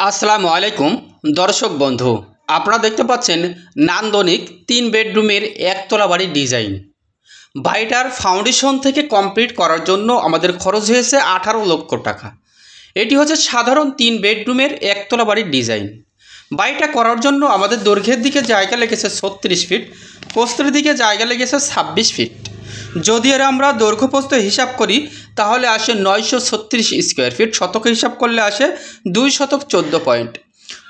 আসসালামু আলাইকুম দর্শক বন্ধু, আপনারা দেখতে পাচ্ছেন নান্দনিক 3 বেডরুমের একতলা বাড়ির ডিজাইন। বাড়িটার ফাউন্ডেশন থেকে কমপ্লিট করার জন্য আমাদের খরচ হয়েছে 18 লক্ষ টাকা। এটি হচ্ছে সাধারণ 3 বেডরুমের একতলা বাড়ির ডিজাইন। বাড়িটা করার জন্য আমাদের দৈর্ঘ্যের দিকে জায়গা লেগেছে 36 ফিট, প্রস্থের দিকে জায়গা লেগেছে 26 ফিট। যদি এর আমরা দৈর্ঘ্যপ্রস্থ হিসাব করি তাহলে আসে 936 স্কোয়ার ফিট, শতকে হিসাব করলে আসে 2 শতক 14 পয়েন্ট।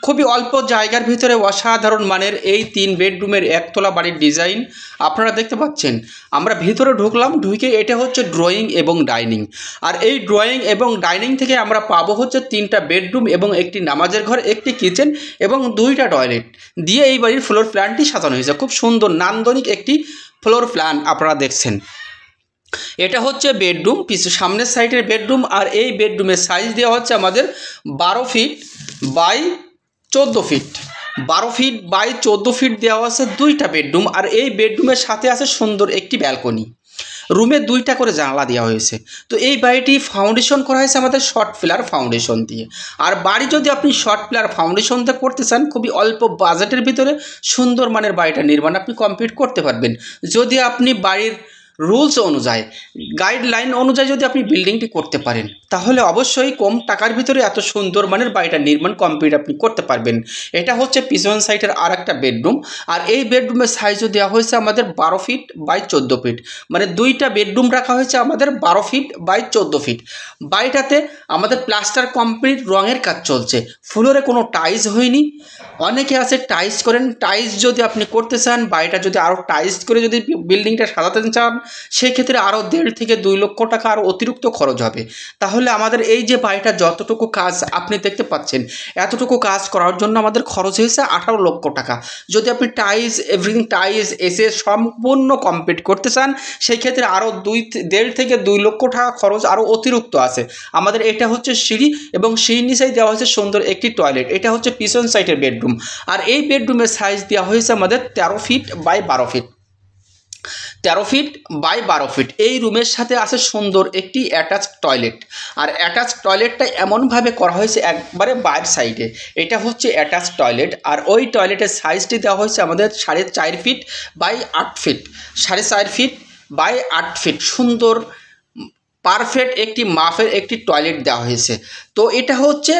খুবই অল্প জায়গার ভিতরে অসাধারণ মানের এই 3 বেডরুমের একতলা বাড়ির ডিজাইন আপনারা দেখতে পাচ্ছেন। আমরা ভিতরে ঢুকলাম, ঢুকে এটা হচ্ছে ড্রয়িং এবং ডাইনিং। আর এই ড্রয়িং এবং ডাইনিং থেকে আমরা পাবো হচ্ছে 3টা বেডরুম এবং একটি নামাজের ঘর, একটি কিচেন এবং 2টা টয়লেট দিয়ে এই বাড়ির ফ্লোর প্ল্যানটি সাজানো হয়েছে। খুব সুন্দর নান্দনিক একটি ফ্লোর প্ল্যান আপনারা দেখছেন। এটা হচ্ছে বেডরুম, সামনের সাইডের বেডরুম। আর এই বেডরুমের সাইজ দেওয়া হচ্ছে আমাদের 12 feet by 14 feet. 12 feet by 14 feet দেওয়া আছে 2টা বেডরুম। আর এই বেডরুমের সাথে আছে সুন্দর একটি ব্যালকনি। রুমে 2টা করে জানলা দেওয়া হয়েছে। তো এই বাড়িটি ফাউন্ডেশন করা হয়েছে আমাদের শর্ট পিলার ফাউন্ডেশন দিয়ে। আর বাড়ি যদি আপনি শর্ট পিলার ফাউন্ডেশন দিয়ে করতে চান, খুবই অল্প বাজেটের ভিতরে সুন্দর মানের বাড়িটা নির্মাণ আপনি কমপ্লিট করতে পারবেন। যদি আপনি বাড়ির রুলস অনুযায়ী, গাইডলাইন অনুযায়ী যদি আপনি বিল্ডিংটি করতে পারেন, তাহলে অবশ্যই কম টাকার ভিতরে এত সুন্দর মানের বাড়িটা নির্মাণ কমপ্লিট আপনি করতে পারবেন। এটা হচ্ছে পিছন সাইডের আর একটা বেডরুম। আর এই বেডরুমের সাইজও দেওয়া হয়েছে আমাদের 12 ফিট বাই 14 ফিট, মানে 2টা বেডরুম রাখা হয়েছে আমাদের 12 ফিট বাই 14 ফিট। বাড়িটাতে আমাদের প্লাস্টার কমপ্লিট, রঙের কাজ চলছে, ফ্লোরে কোনো টাইলস হয়নি। অনেকে আছে টাইলস করেন, টাইলস যদি আপনি করতে চান, বাড়িটা যদি আরও টাইলস করে যদি বিল্ডিংটা সাজাতে চান, সেক্ষেত্রে আরও 1.5 থেকে 2 লক্ষ টাকা আরও অতিরিক্ত খরচ হবে। তাহলে আমাদের এই যে বাড়িটা যতটুকু কাজ আপনি দেখতে পাচ্ছেন, এতটুকু কাজ করার জন্য আমাদের খরচ হয়েছে 18 লক্ষ টাকা। যদি আপনি টাইলস, এভরিথিং টাইলস এসে সম্পূর্ণ কমপ্লিট করতে চান, সেই ক্ষেত্রে আরও 1.5 থেকে 2 লক্ষ টাকা খরচ আরও অতিরিক্ত আছে। আমাদের এটা হচ্ছে সিঁড়ি এবং সিঁড়ির নিচেই দেওয়া হয়েছে সুন্দর একটি টয়লেট। এটা হচ্ছে পিছন সাইডের বেডরুম। আর এই বেডরুমের সাইজ দেওয়া হয়েছে আমাদের 13 feet by 12 feet. 13 feet by 12 feet. এই রুমের সাথে আছে সুন্দর একটি অ্যাটাচ টয়লেট। আর অ্যাটাচ টয়লেটটা এমনভাবে করা হয়েছে একবারে বাইরের সাইডে। এটা হচ্ছে অ্যাটাচ টয়লেট। আর ওই টয়লেটের সাইজটি দেওয়া হয়েছে আমাদের 4.5 feet by 8 feet. 4.5 feet by 8 feet সুন্দর পারফেক্ট একটি মাপের একটি টয়লেট দেওয়া হয়েছে। তো এটা হচ্ছে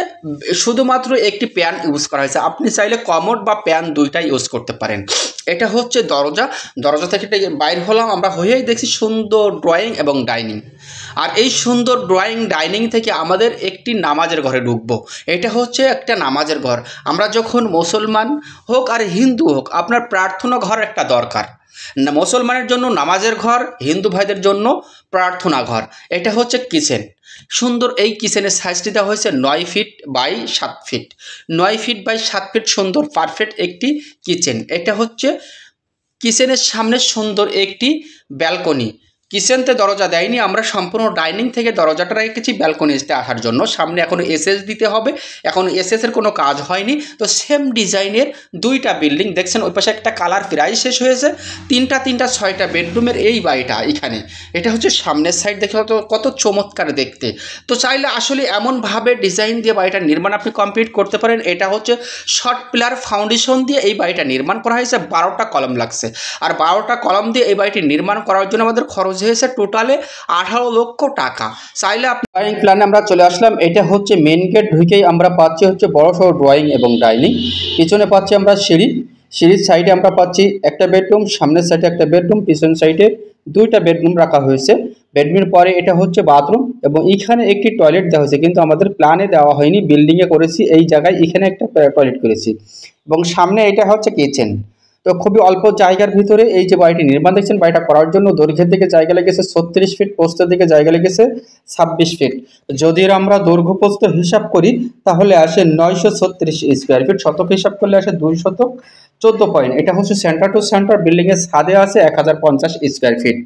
শুধুমাত্র একটি প্যান ইউজ করা হয়েছে। আপনি চাইলে কমোড বা প্যান 2টাই ইউজ করতে পারেন। এটা হচ্ছে দরজা। দরজা থেকে বাইর হলাম, আমরা হয়েই দেখছি সুন্দর ড্রয়িং এবং ডাইনিং। আর এই সুন্দর ড্রয়িং ডাইনিং থেকে আমাদের একটি নামাজের ঘরে ঢুকবো। এটা হচ্ছে একটা নামাজের ঘর। আমরা যখন মুসলমান হোক আর হিন্দু হোক, আপনার প্রার্থনা ঘর একটা দরকার। মুসলমানের জন্য নামাজের ঘর, হিন্দু ভাইদের জন্য প্রার্থনা ঘর। এটা হচ্ছে কিচেন। সুন্দর এই কিচেনের সাইজটি দেওয়া হয়েছে 9 feet by 7 feet. 9 feet by 7 feet সুন্দর পারফেক্ট একটি কিচেন। এটা হচ্ছে কিচেনের সামনে সুন্দর একটি ব্যালকনি। কিচেনতে দরজা দেয়নি, আমরা সম্পূর্ণ ডাইনিং থেকে দরজাটা রেখেছি ব্যালকনিতে আসার জন্য। সামনে এখনও এসএস দিতে হবে, এখন এসএসের কোনো কাজ হয়নি। তো সেম ডিজাইনের 2টা বিল্ডিং দেখছেন। ওই পাশে একটা কালার প্রায় শেষ হয়েছে। 3টা 6টা বেডরুমের এই বাড়িটা এখানে। এটা হচ্ছে সামনের সাইড, দেখে কত চমৎকার দেখতে। তো চাইলে আসলে এমনভাবে ডিজাইন দিয়ে বাড়িটা নির্মাণ আপনি কমপ্লিট করতে পারেন। এটা হচ্ছে শর্ট পিলার ফাউন্ডেশন দিয়ে এই বাড়িটা নির্মাণ করা হয়েছে। 12টা কলম লাগছে। আর 12টা কলম দিয়ে এই বাড়িটি নির্মাণ করার জন্য আমাদের খরচ হয়েছে টোটালে 18 লক্ষ টাকা। চাইলে আপনি ড্রয়িং প্ল্যানে আমরা চলে আসলাম। এটা হচ্ছে মেন গেট, ঢুকেই আমরা পাচ্ছি হচ্ছে বড় সড়ো ড্রয়িং এবং ডাইনিং। পিছনে পাচ্ছি আমরা সিঁড়ি। সিঁড়ির সাইডে আমরা পাচ্ছি একটা বেডরুম, সামনের সাইডে একটা বেডরুম, পিছন সাইডে 2টা বেডরুম রাখা হয়েছে। বেডরুমের পরে এটা হচ্ছে বাথরুম এবং এখানে একটি টয়লেট দেওয়া হয়েছে, কিন্তু আমাদের প্ল্যানে দেওয়া হয়নি, বিল্ডিংয়ে করেছি। এই জায়গায় এখানে একটা টয়লেট করেছি এবং সামনে এটা হচ্ছে কিচেন। তো খুবই অল্প জায়গার ভিতরে এই যে বাড়িটি নির্মাণ দেখছেন, বাড়িটা করার জন্য দৈর্ঘ্যের দিকে জায়গা লেগেছে 36 ফিট, প্রস্থের দিকে জায়গা লেগেছে 26 ফিট। যদি আমরা দৈর্ঘ্য প্রস্থ হিসাব করি তাহলে আসে 936 স্কোয়ার ফিট, শতক হিসাব করলে আসে 2 শতক 14 পয়েন্ট। এটা হচ্ছে সেন্টার টু সেন্টার। বিল্ডিংয়ের ছাদে আছে 1050 স্কোয়ার ফিট।